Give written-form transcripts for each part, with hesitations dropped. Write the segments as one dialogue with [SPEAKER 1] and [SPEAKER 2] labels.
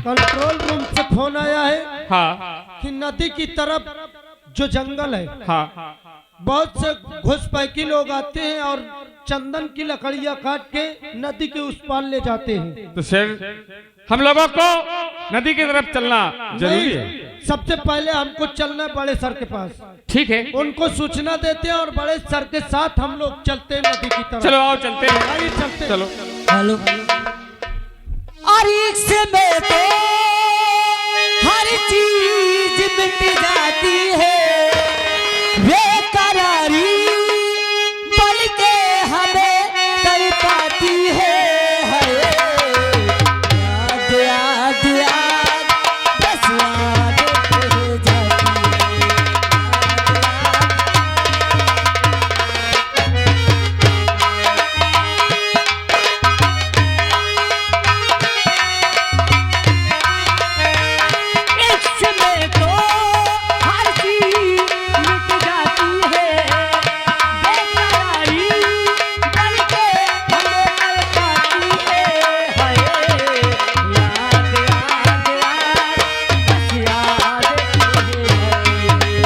[SPEAKER 1] Control room से phone आया है
[SPEAKER 2] हाँ
[SPEAKER 1] कि नदी की तरफ जो जंगल है
[SPEAKER 2] हाँ
[SPEAKER 1] बहुत से घुसपैठी लोग आते हैं और चंदन की लकड़ियां काट के नदी के उस पार ले जाते हैं।
[SPEAKER 2] तो सर हम लोगों को नदी की तरफ चलना जरूरी है।
[SPEAKER 1] सबसे पहले हमको चलना है बड़े सर के पास।
[SPEAKER 2] ठीक है,
[SPEAKER 1] उनको सूचना देते हैं और बड़े सर के साथ हम लोग चलते हैं नदी की तरफ।
[SPEAKER 2] चलो आओ चलते हैं।
[SPEAKER 1] आइए चलते हैं।
[SPEAKER 2] चलो
[SPEAKER 3] हेलो और में तो हर चीज मिट जाती है, बेकरारी बल के हमें तड़पाती है। याद याद याद बस याद रह जाती है। इसमें तो हर चीज मिट जाती है, बेकरारी बल के हमें तड़पाती है। याद याद याद बस याद रह जाती है।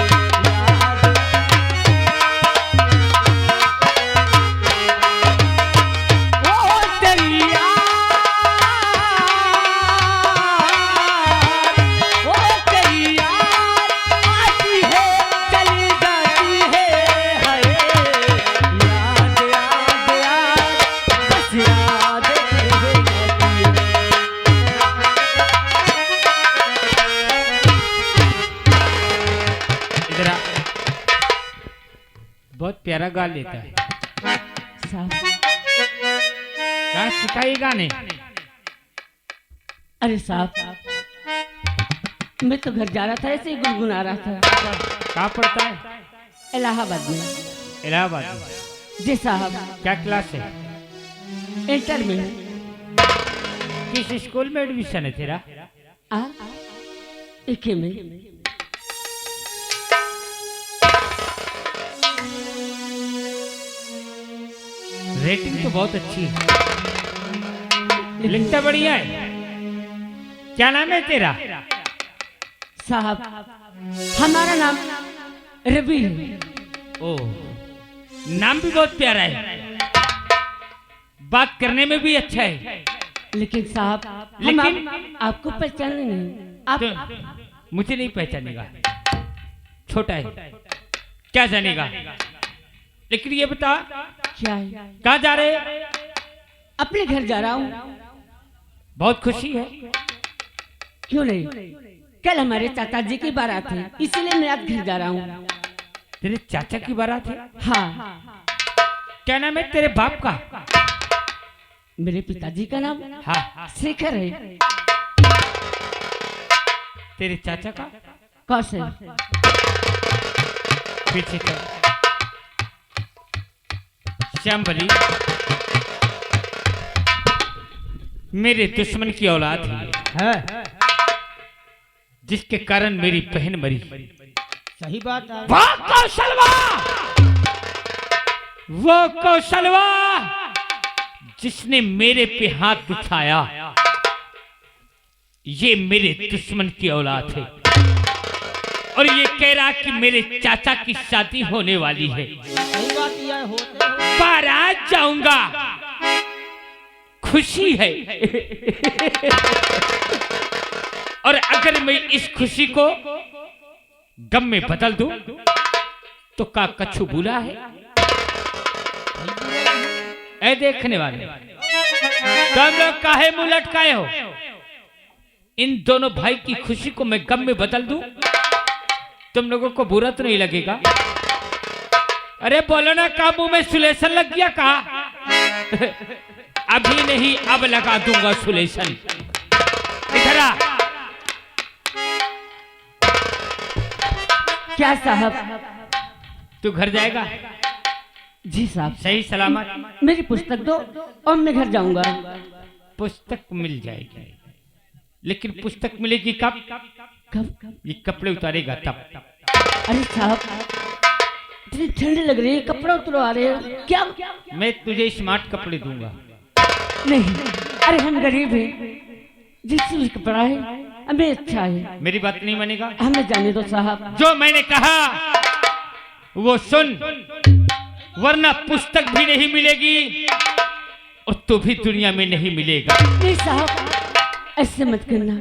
[SPEAKER 3] ओ तेरी ओ तेरी याद आती है चली जाती है। याद याद याद बस याद रह जाती है।
[SPEAKER 2] इधर आ। बहुत प्यारा गा लेता है। कहाँ सिखाई गाने?
[SPEAKER 3] अरे साहब, मैं तो घर जा रहा था, ऐसे ही गुनगुना रहा था।
[SPEAKER 2] कहाँ पढ़ता है?
[SPEAKER 3] इलाहाबाद में।
[SPEAKER 2] इलाहाबाद में।
[SPEAKER 3] जी साहब,
[SPEAKER 2] क्या क्लास है?
[SPEAKER 3] इंटर में हूँ।
[SPEAKER 2] किस स्कूल में एडमिशन है तेरा?
[SPEAKER 3] एक ही में।
[SPEAKER 2] रेटिंग तो बहुत अच्छी है, लिखता बढ़िया है। क्या नाम है तेरा?
[SPEAKER 3] साहब, हमारा नाम रवि है।
[SPEAKER 2] ओ, नाम भी बहुत प्यारा है, बात करने में भी अच्छा है।
[SPEAKER 3] लेकिन साहब,
[SPEAKER 2] लेकिन
[SPEAKER 3] आपको पहचाने नहीं। आप
[SPEAKER 2] तो मुझे नहीं पहचानेगा, छोटा है, क्या जानेगा। लेकिन ये बता,
[SPEAKER 3] क्या है?
[SPEAKER 2] कहाँ जा रहे?
[SPEAKER 3] अपने घर जा रहा हूँ।
[SPEAKER 2] बहुत खुशी है।
[SPEAKER 3] क्यों नहीं? कल हमारे चाचा जी की बारात है, इसीलिए मैं आज घर जा रहा हूँ।
[SPEAKER 2] तेरे चाचा की बारात है?
[SPEAKER 3] हाँ।
[SPEAKER 2] क्या नाम है तेरे बाप का?
[SPEAKER 3] मेरे पिताजी का नाम
[SPEAKER 2] हाँ।
[SPEAKER 3] शेखर है।
[SPEAKER 2] तेरे चाचा का?
[SPEAKER 3] कौशल।
[SPEAKER 2] पीछे चल। श्यामबली मेरे दुश्मन की औलाद है, जिसके कारण मेरी बहन मरी।
[SPEAKER 1] सही बात है।
[SPEAKER 2] वाह कौशलवा, वो कौशलवा जिसने मेरे पे हाथ उठाया, ये मेरे दुश्मन की औलाद है। और ये कह रहा कि मेरे चाचा की शादी होने वाली है,
[SPEAKER 1] सही बात यह होते हो।
[SPEAKER 2] बारात जाऊंगा, खुशी है। और अगर मैं इस खुशी को गम में बदल दूं तो का कछु बुला है? ऐ देखने वाले, तुम लोग काहे मुंह लटकाए हो? इन दोनों भाई की खुशी को मैं गम में बदल दूं, तुम लोगों को बुरा तो नहीं लगेगा? अरे बोलो ना, का मुंह में सुलेशन लग गया? कहा अभी नहीं, अब लगा दूंगा सुलेशन। इधर आ।
[SPEAKER 3] क्या साहब?
[SPEAKER 2] तू घर जाएगा?
[SPEAKER 3] जी साहब।
[SPEAKER 2] सही सलामत?
[SPEAKER 3] मेरी पुस्तक दो और मैं घर जाऊंगा।
[SPEAKER 2] पुस्तक मिल जाएगी, लेकिन पुस्तक मिलेगी कब?
[SPEAKER 3] कब?
[SPEAKER 2] ये कपड़े उतारेगा तब।
[SPEAKER 3] अरे साहब, इतनी ठंडी लग रही है, कपड़ा उतरवा रहे हो क्या?
[SPEAKER 2] मैं तुझे स्मार्ट कपड़े दूंगा।
[SPEAKER 3] नहीं, अरे हम गरीब हैं, जिस कपड़ा है हमें अच्छा है।
[SPEAKER 2] मेरी बात नहीं मानेगा?
[SPEAKER 3] हमें जाने दो साहब।
[SPEAKER 2] जो मैंने कहा वो सुन, वरना पुस्तक भी नहीं मिलेगी और तू भी दुनिया में नहीं मिलेगा।
[SPEAKER 3] नहीं साहब, ऐसे मत करना,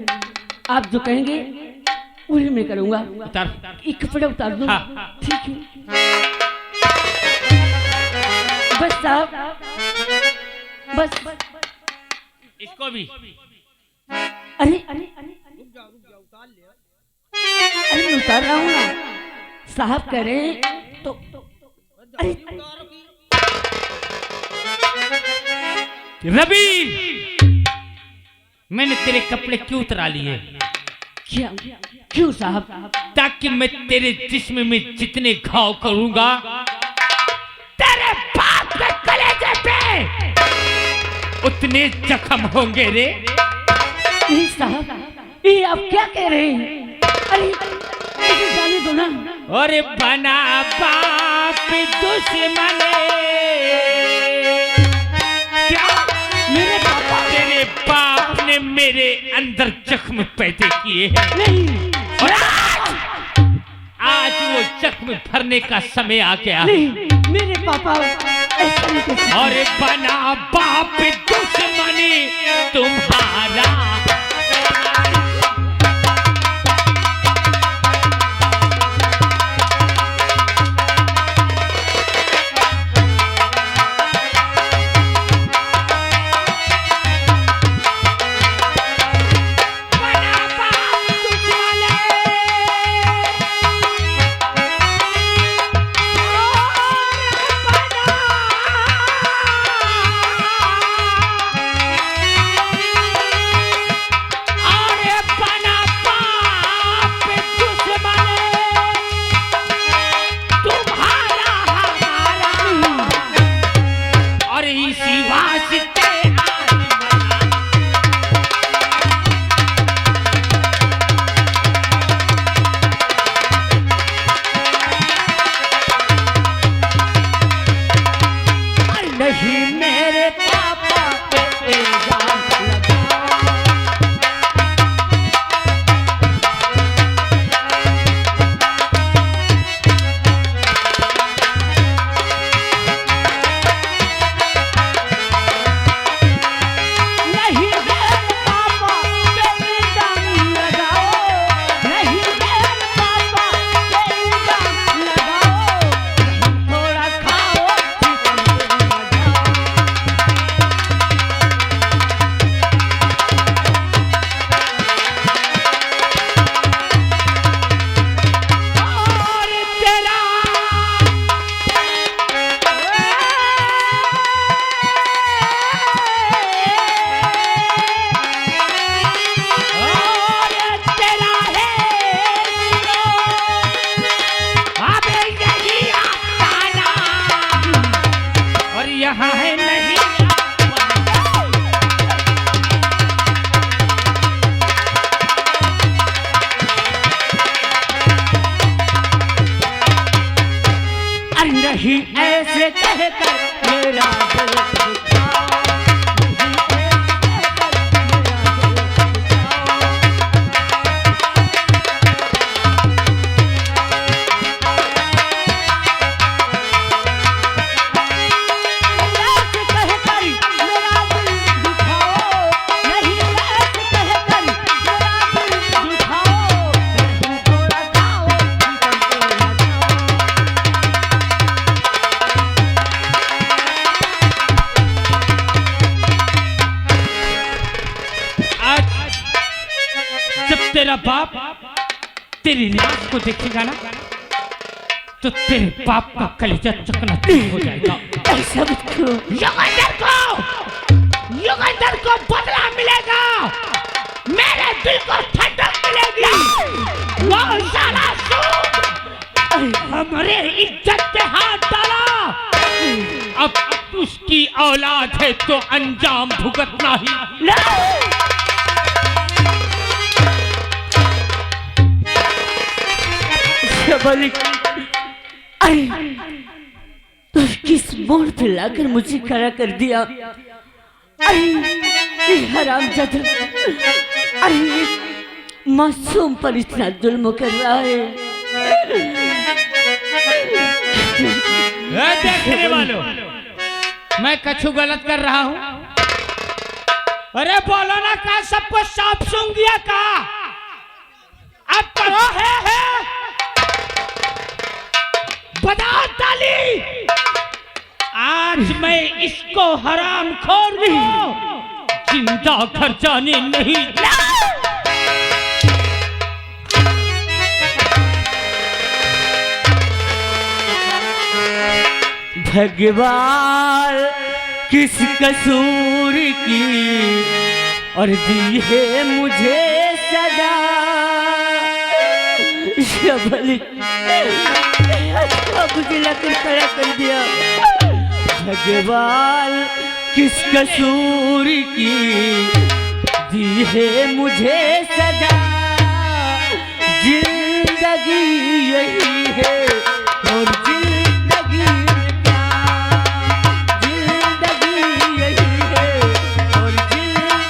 [SPEAKER 3] आप जो कहेंगे वही मैं करूंगा।
[SPEAKER 2] उतार।
[SPEAKER 3] ये कपड़ा उतार दो।
[SPEAKER 2] हाँ।
[SPEAKER 3] ठीक है बस साहब, बस।
[SPEAKER 2] इसको भी।
[SPEAKER 3] अरे अरे मैं उतार रहा हूँ ना साहब, कह रहे हैं तो अरे
[SPEAKER 2] रवि, मैंने तेरे कपड़े क्यों उतरा लिए?
[SPEAKER 3] क्या? क्यों साहब?
[SPEAKER 2] ताकि मैं तेरे जिस्म में जितने घाव करूंगा तेरे बाप के कलेजे पे उतने जख्म होंगे रे।
[SPEAKER 3] नहीं साहब, ये आप क्या कह रहे हैं? अरे इसे जाने दो ना।
[SPEAKER 2] और बना बाप दुश्मन, क्या
[SPEAKER 3] मेरे पापा?
[SPEAKER 2] तेरे बाप ने मेरे अंदर जख्म पैदा किए हैं।
[SPEAKER 3] नहीं,
[SPEAKER 2] और आज वो जख्म भरने का समय आ गया।
[SPEAKER 3] नहीं, मेरे पापा ऐसा नहीं कर सकते।
[SPEAKER 2] और बना बाप दुश्मनी तुम्हारा।
[SPEAKER 3] नहीं ऐसे कहकर मेरा दिल दुखाओ, नहीं ऐसे कहकर मेरा दिल दुखाओ, नहीं ऐसे कहकर मेरा दिल दुखाओ, नहीं थोड़ा खाओ
[SPEAKER 2] तेरा बाप तेरी लाश को देखेगा ना तो तेरे बाप का कलेजा चकनाचूर हो जाएगा।
[SPEAKER 3] ऐसा मत करो।
[SPEAKER 2] युगंधर को बदला मिलेगा, मेरे दिल को ठंडक मिलेगी। वो साला सूद हमारे इज्जत पे हाथ डाला, अब उसकी औलाद है तो अंजाम भुगतना ही।
[SPEAKER 3] अरे तो किस मोड़ पे लाकर मुझे खड़ा कर दिया। अरे हरामजादा, अरे मासूम पर इतना जुल्म कर रहा है।
[SPEAKER 2] देखने वालों, मैं कछु गलत कर रहा हूँ? अरे बोलो ना, का सबको सांप सूंघ गया का? अब करो है बता ताली। आज मैं इसको हराम खोर को जिंदा घर जाने नहीं।
[SPEAKER 3] भगवान किस कसूर की और दी है मुझे सजा। शबल मुझे लकर खड़ा कर दिया। भगवान किस कसूर की दी है मुझे सजा। जिंदगी यही है और जिंदगी में क्या, जिंदगी यही है और जिंदगी।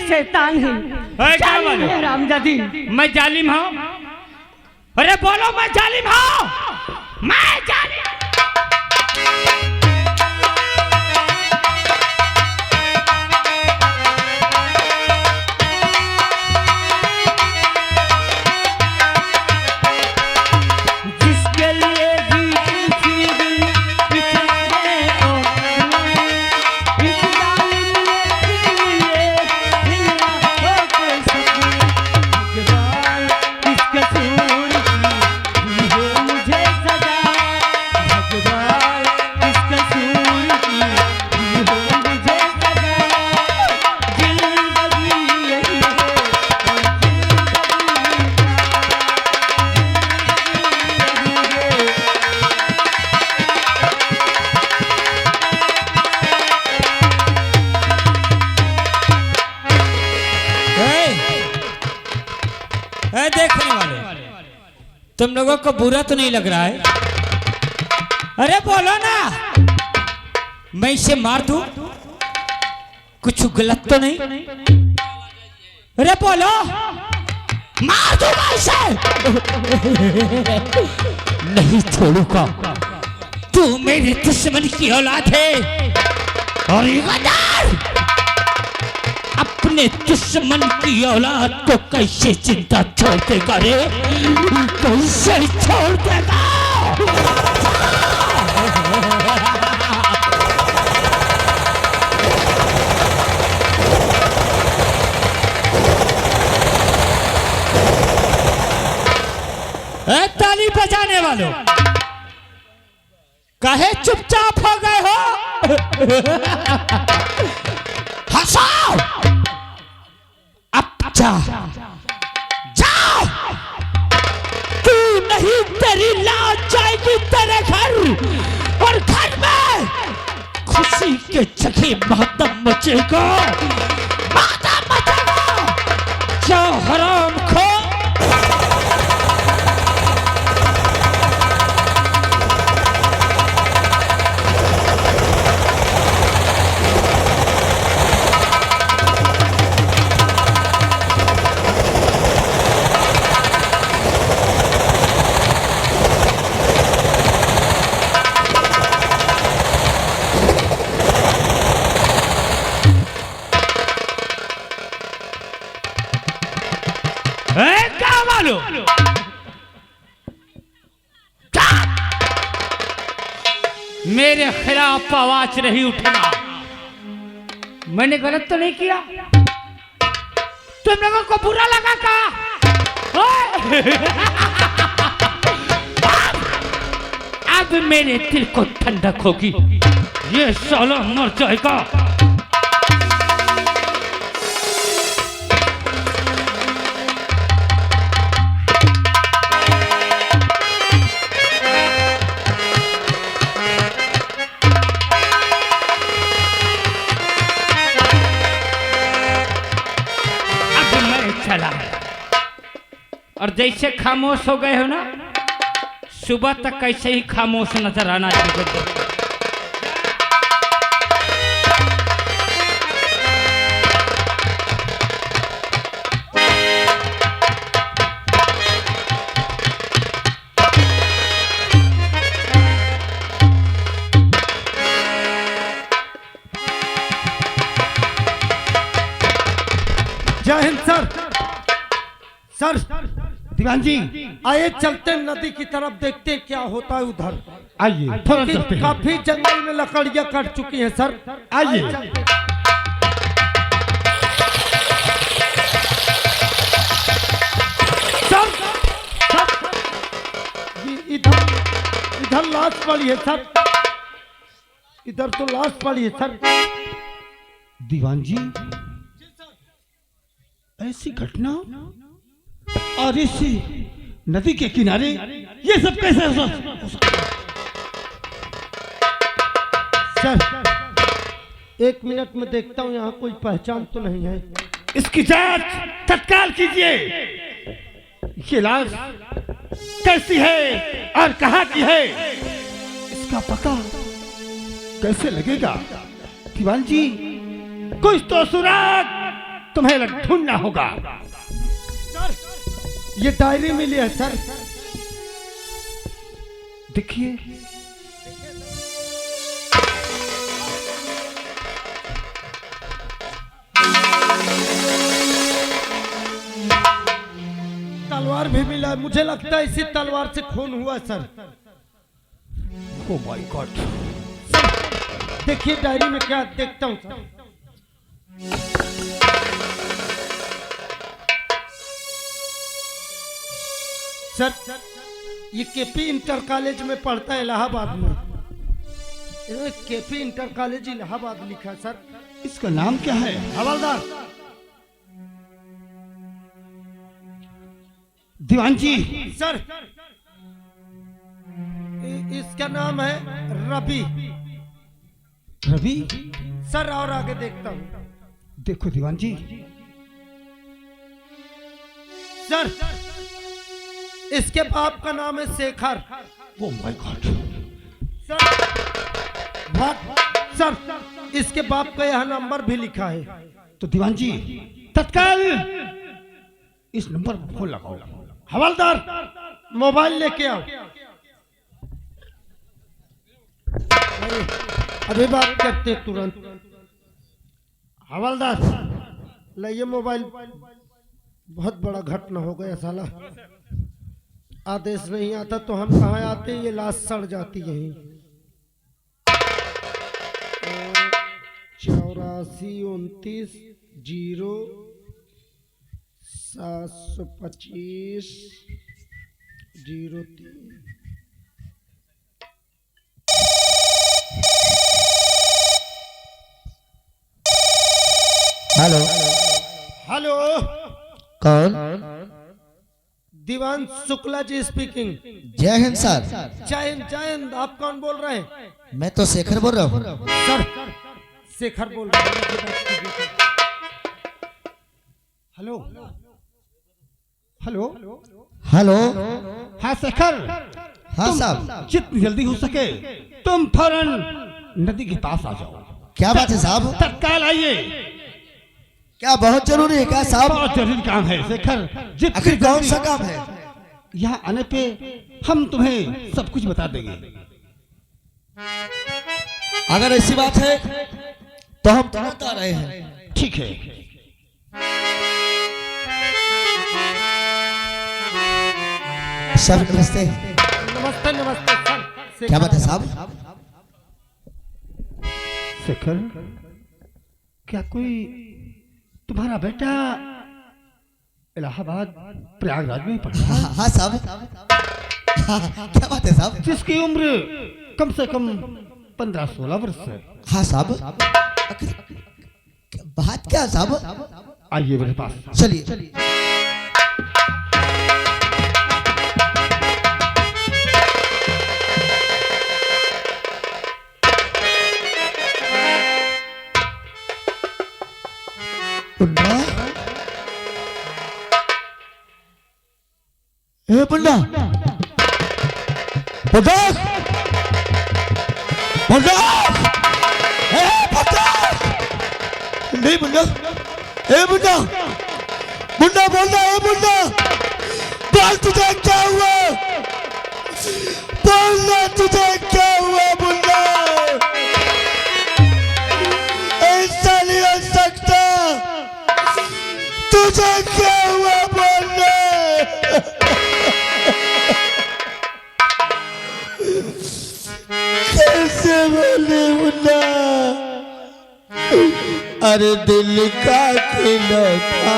[SPEAKER 3] शैतान है, जालिम है रामजादी।
[SPEAKER 2] मैं जालिम हूँ? अरे बोलो, मैं जालिम हूँ? मैं जालिम।
[SPEAKER 3] जिसके लिए भी
[SPEAKER 2] देखने वाले, तुम लोगों को बुरा तो नहीं लग रहा है? अरे बोलो ना, मैं इसे मार दूं? कुछ गलत तो नहीं? अरे बोलो, मार दूं मैं इसे? नहीं छोड़ूंगा। तू मेरे दुश्मन की औलाद है और ये गद्दार अपने दुश्मन की औलाद को कैसे चिंता छोड़ देगा रे? कैसे छोड़ देगा? ताली बजाने वालों, काहे चुपचाप हो गए हो? हंसाओ, अब जाओ। तू नहीं, तेरी लाश जाएगी तेरे घर, और घर में खुशी के जगह मातम मचेगा, मातम मचेगा। क्या हराम खो। मेरे खिलाफ आवाज नहीं उठना। मैंने गलत तो नहीं किया? तुम लोगों को बुरा लगा का? अब मेरे दिल को ठंडक होगी। ये साला मर जाएगा। और जैसे खामोश हो गए हो ना, सुबह तक ऐसे ही खामोश नजर आना चाहिए।
[SPEAKER 1] जय हिंद सर। सर
[SPEAKER 4] दीवान जी
[SPEAKER 1] आइए चलते हैं नदी की तरफ, देखते हैं क्या होता है उधर।
[SPEAKER 4] आइए थोड़ा चलते हैं।
[SPEAKER 1] काफी जंगल में लकड़ियां कट चुकी हैं सर।
[SPEAKER 4] आइए।
[SPEAKER 1] सर ये इधर लाश पड़ी है सर, इधर तो लाश पड़ी है सर।
[SPEAKER 4] दीवान जी ऐसी घटना और इस नदी के किनारे ये सब कैसे हो सकता?
[SPEAKER 1] सर 1 मिनट में देखता हूँ, यहाँ कोई पहचान तो नहीं है।
[SPEAKER 4] इसकी जांच तत्काल कीजिए। ये लाश कैसी है और कहाँ की है, इसका पता कैसे लगेगा? दीवान जी कुछ तो सुराग तुम्हें ढूंढना होगा।
[SPEAKER 1] ये डायरी मिली है सर,
[SPEAKER 4] देखिए।
[SPEAKER 1] तलवार भी मिला है, मुझे लगता है इसी तलवार से खून हुआ सर।
[SPEAKER 4] Oh my God.
[SPEAKER 1] देखिए डायरी में क्या देखता हूँ सर। ये केपी इंटर कॉलेज में पढ़ता है, इलाहाबाद में। केपी इंटर कॉलेज इलाहाबाद लिखा है सर।
[SPEAKER 4] इसका नाम क्या है?
[SPEAKER 1] हवलदार।
[SPEAKER 4] दीवान जी
[SPEAKER 1] सर इसका नाम है रवि।
[SPEAKER 4] रवि?
[SPEAKER 1] सर और आगे देखता हूँ।
[SPEAKER 4] देखो दीवान जी।
[SPEAKER 1] सर इसके बाप का नाम है Shekhar.
[SPEAKER 4] Oh my God.
[SPEAKER 1] Sir इसके बाप का यह नंबर भी लिखा है।
[SPEAKER 4] तो दीवान जी तत्काल इस नंबर को फोन लगाओ।
[SPEAKER 1] हवलदार मोबाइल लेके आओ। अभी बात करते तुरंत। हवलदार लाइए मोबाइल। बहुत बड़ा घटना हो गया साला। आदेश नहीं आता तो हम कहाँ आते, ये लाश सड़ जाती यहीं। 84 29 0 725 03।
[SPEAKER 5] हेलो
[SPEAKER 1] हेलो,
[SPEAKER 5] कौन?
[SPEAKER 1] दीवान शुक्ला जी स्पीकिंग।
[SPEAKER 5] जय हिंद सर।
[SPEAKER 1] जय हिंद जय हिंद। आप कौन बोल रहे हैं?
[SPEAKER 5] मैं तो शेखर बोल रहा हूँ।
[SPEAKER 1] सर शेखर बोल रहे हैं।
[SPEAKER 4] Hello hello
[SPEAKER 5] hello.
[SPEAKER 4] हाँ शेखर।
[SPEAKER 5] हाँ साहब।
[SPEAKER 4] जितनी जल्दी हो सके तुम फौरन नदी के पास आ जाओ।
[SPEAKER 5] क्या बात है साहब?
[SPEAKER 4] तत्काल आइए।
[SPEAKER 5] क्या बहुत जरूरी है क्या साहब?
[SPEAKER 4] बहुत जरूरी काम है शेखर।
[SPEAKER 5] आखिर कौन सा काम है?
[SPEAKER 4] यहाँ आने पे हम तुम्हें सब कुछ बता देंगे।
[SPEAKER 5] अगर ऐसी बात है तो हम तुरंत आ रहे हैं।
[SPEAKER 4] ठीक है।
[SPEAKER 5] सब नमस्ते।
[SPEAKER 1] नमस्ते नमस्ते सर।
[SPEAKER 5] क्या बात है साहब?
[SPEAKER 4] शेखर, क्या कोई तुम्हारा बेटा इलाहाबाद प्रयागराज में पढ़ रहा है?
[SPEAKER 5] हाँ साहब। हाँ, क्या बात है साहब?
[SPEAKER 4] जिसकी उम्र कम से कम 15-16 वर्ष है।
[SPEAKER 5] हाँ साहब। बात क्या साहब?
[SPEAKER 4] आइए मेरे पास।
[SPEAKER 5] चलिए। मुन्ना, ए मुन्ना, मुन्ना, मुन्ना, ए मुन्ना, नहीं मुन्ना, ए मुन्ना, मुन्ना बोलना, ए मुन्ना, बोल तुझे क्या हुआ? बोलना तुझे क्या हुआ मुन्ना? ऐसा नहीं हो सकता, तुझे क्या हुआ बोलना? कैसे बोले मुन्ना? अरे दिल का खिलौना,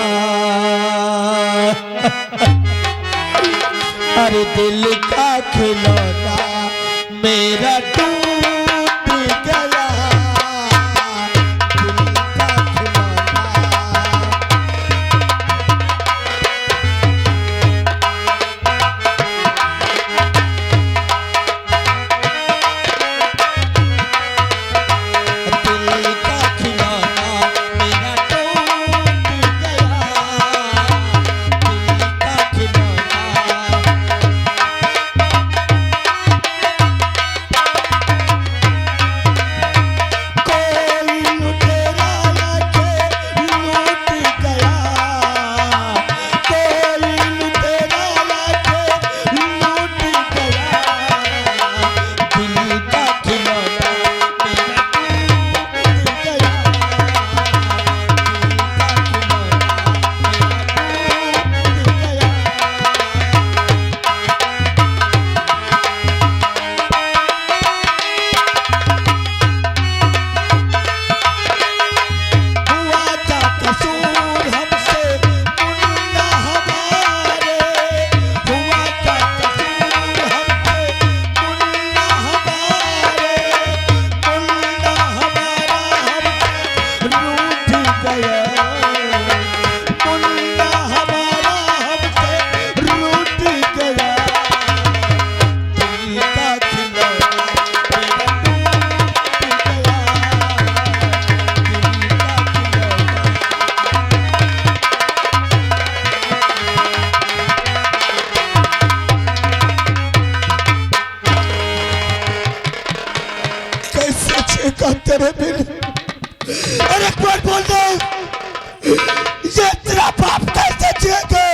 [SPEAKER 5] अरे दिल का खिलौना मेरा टूट गया, दिल का खिलौना। दिल का खिलौना मेरा टूट गया, दिल का खिलौना। कोई लुटेरा लाके लूट गया, कोई लुटेरा लाके लूट गया, दिल का खिलौना मेरा टूट गया, दिल का हुआ क्या कसूर हमसे मुन्ना हमारे, हुआ क्या कसूर हमसे मुन्ना हमारे, मुन्ना हमारा हमसे रूठ गया, मुन्ना हमारा हमसे रूठ गया, दिल का खिलौना मेरा टूट गया, दिल का खिलौना। कैसे चेका तेरे बिन? अरे एक बार बोल दो, ये तेरा बाप कैसे चेका?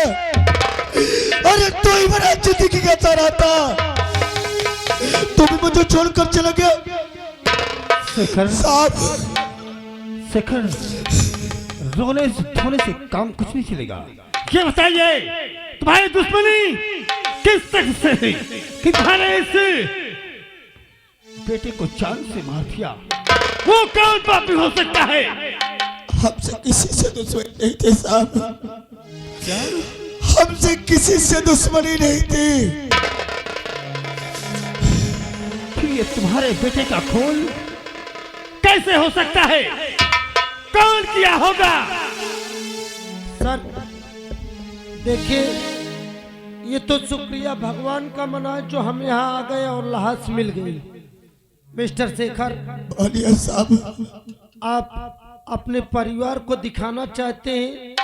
[SPEAKER 5] अरे तू ही मेरा जिंदगी का तारा था, तू भी मुझे छोड़कर चला गया
[SPEAKER 4] शेखर,
[SPEAKER 5] साहब।
[SPEAKER 4] शेखर, रोने धोने से काम कुछ नहीं चलेगा। ये बताइए तुम्हारी दुश्मनी किस शख्स से है कि तुम्हारे इस बेटे को जान से मार दिया? वो कौन पापी हो सकता है?
[SPEAKER 5] हमसे किसी से दुश्मनी नहीं थी साहब, हमसे किसी से दुश्मनी नहीं थी।
[SPEAKER 4] फिर ये तुम्हारे बेटे का खून कैसे हो सकता है? कौन किया होगा?
[SPEAKER 1] सर देखिए, ये तो शुक्रिया भगवान का मना है जो हम यहाँ आ गए और लाश मिल गई। मिस्टर शेखर,
[SPEAKER 5] बोलिए साहब।
[SPEAKER 1] आप अपने परिवार को दिखाना चाहते हैं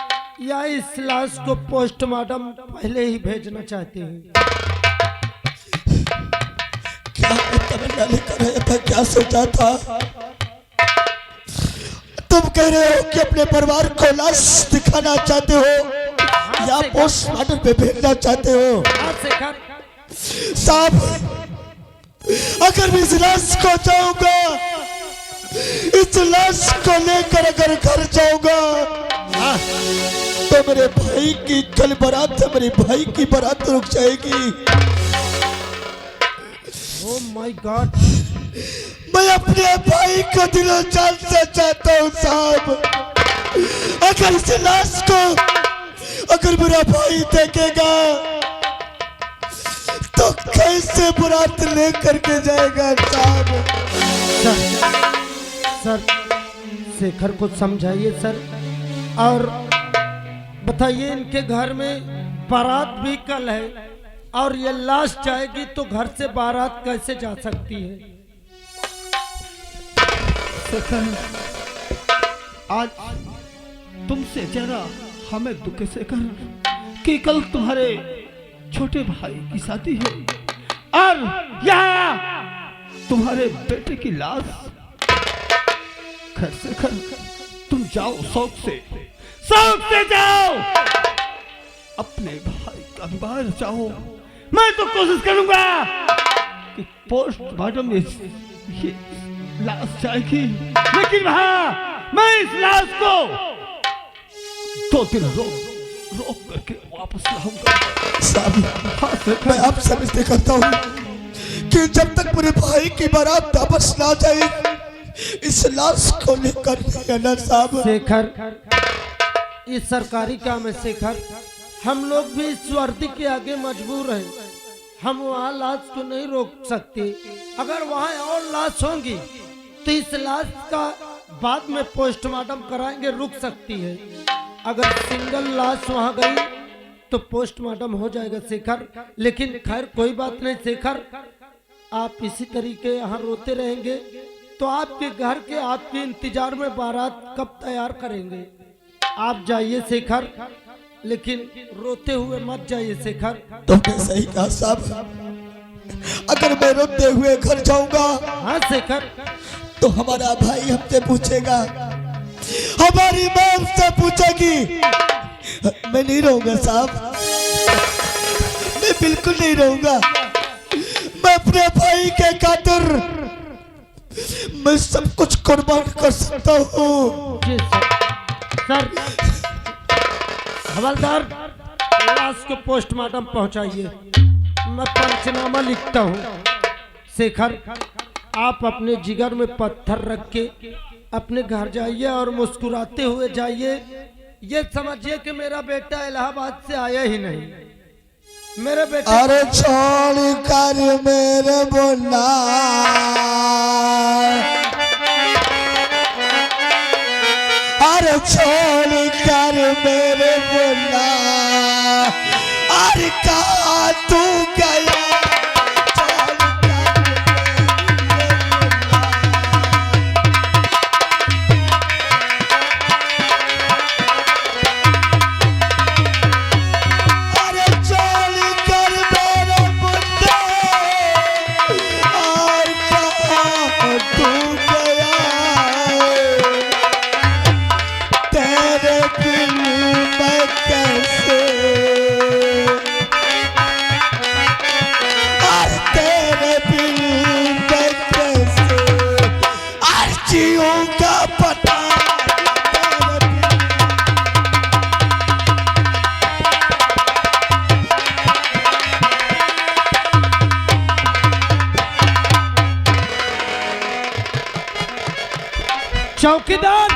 [SPEAKER 1] या इस लाश को पोस्टमार्टम पहले ही भेजना चाहते हैं?
[SPEAKER 5] क्या तमन्ना लेकर आया था, क्या सोचा था? तुम कह रहे हो कि अपने परिवार को लाश दिखाना चाहते हो या पोस्टमार्टम पे भेजना चाहते हो?
[SPEAKER 1] हाँ शेखर
[SPEAKER 5] साहब, अगर मैं इस लाश को जाऊंगा, इस लाश को लेकर अगर घर जाऊंगा, तो मेरे भाई की कल बारात है, मेरे भाई की बारात रुक जाएगी।
[SPEAKER 1] ओह माय गॉड,
[SPEAKER 5] मैं अपने भाई को दिलों जान से चाहता हूँ साहब। अगर इस लाश को अगर मेरा भाई देखेगा तो कैसे बारात लेकर के जाएगा साहब।
[SPEAKER 1] सर शेखर को समझाइए सर, और बताइए इनके घर में बारात भी कल है और ये लाश जाएगी तो घर से बारात कैसे जा सकती है।
[SPEAKER 4] शेखर, आज तुमसे जरा हमें दुख शेखर कि कल तुम्हारे छोटे भाई की शादी है और यहाँ तुम्हारे बेटे की लाश। खैर शेखर, तुम जाओ शौक से जाओ, अपने भाई का विवाह रचाओ। मैं तो कोशिश करूंगा कि पोस्टमार्टम में ये लाश जाएगी, लेकिन वहां मैं इस लाश को 2 दिन रोक करके वापस लाऊंगा
[SPEAKER 5] साहब। मैं आप समझते करता हूँ कि जब तक मेरे भाई की बारात वापस ना जाए इस लाश को लेकर जाना साहब।
[SPEAKER 1] शेखर, ये सरकारी काम है शेखर, हम लोग भी इस वर्दी के आगे मजबूर हैं। हम वहाँ लाश को नहीं रोक सकते। अगर वहाँ और लाश होंगी तो इस लाश का बाद में पोस्टमार्टम कराएंगे, रुक सकती है। अगर सिंगल लाश वहाँ गई तो पोस्टमार्टम हो जाएगा शेखर। लेकिन खैर कोई बात नहीं शेखर, आप इसी तरीके यहाँ रोते रहेंगे तो आपके घर के आपके इंतजार में बारात कब तैयार करेंगे। आप जाइए शेखर, लेकिन रोते हुए मत जाइए शेखर।
[SPEAKER 5] तुमने सही कहा साहब। अगर मैं रोते हुए घर जाऊंगा
[SPEAKER 1] हाँ शेखर,
[SPEAKER 5] तो हमारा भाई हमसे पूछेगा, हमारी माँ हमसे पूछेगी। मैं नहीं रहूंगा साहब, मैं बिल्कुल नहीं रहूंगा। मैं अपने भाई के खातिर मैं सब कुछ कुर्बान कर सकता हूँ।
[SPEAKER 1] जी सर। हवलदार, लाश को पोस्टमार्टम पहुंचाइए, मैं पंचनामा लिखता हूँ। शेखर, आप अपने जिगर में पत्थर रख के अपने घर जाइए और मुस्कुराते हुए जाइए। ये समझिए कि मेरा बेटा इलाहाबाद से आया ही नहीं। मेरे बेटे
[SPEAKER 5] अरे छोड़ कर मेरे बोला, अरे छोड़ कर मेरे बोला, अरे कहाँ तू गया।
[SPEAKER 1] चौकीदार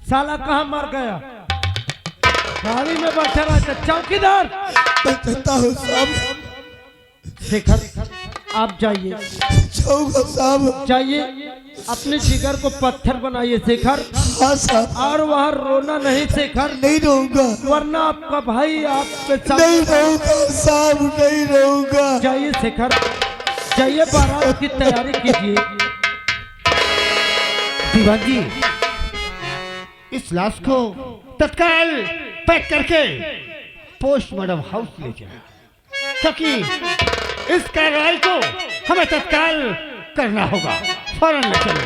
[SPEAKER 1] साला कहाँ मर गया, गाड़ी में बैठा रहता। चौकीदार,
[SPEAKER 5] मैं कहता हूँ साहब।
[SPEAKER 1] शेखर, आप जाइए,
[SPEAKER 5] जाऊंगा साहब।
[SPEAKER 1] जाइए, अपने जिगर को पत्थर बनाइए शेखर।
[SPEAKER 5] हाँ साहब।
[SPEAKER 1] और वहाँ रोना नहीं शेखर,
[SPEAKER 5] नहीं रहूंगा,
[SPEAKER 1] वरना आपका भाई आप पे
[SPEAKER 5] नहीं रहूंगा साहब, नहीं रहूंगा।
[SPEAKER 1] जाइए शेखर, जाइए, बारात की तैयारी कीजिए।
[SPEAKER 4] दीवान जी, इस लाश को तत्काल पैक करके पोस्टमार्टम हाउस ले जाए, क्योंकि इस कार्रवाई को हमें तत्काल करना होगा। फौरन ले चलो।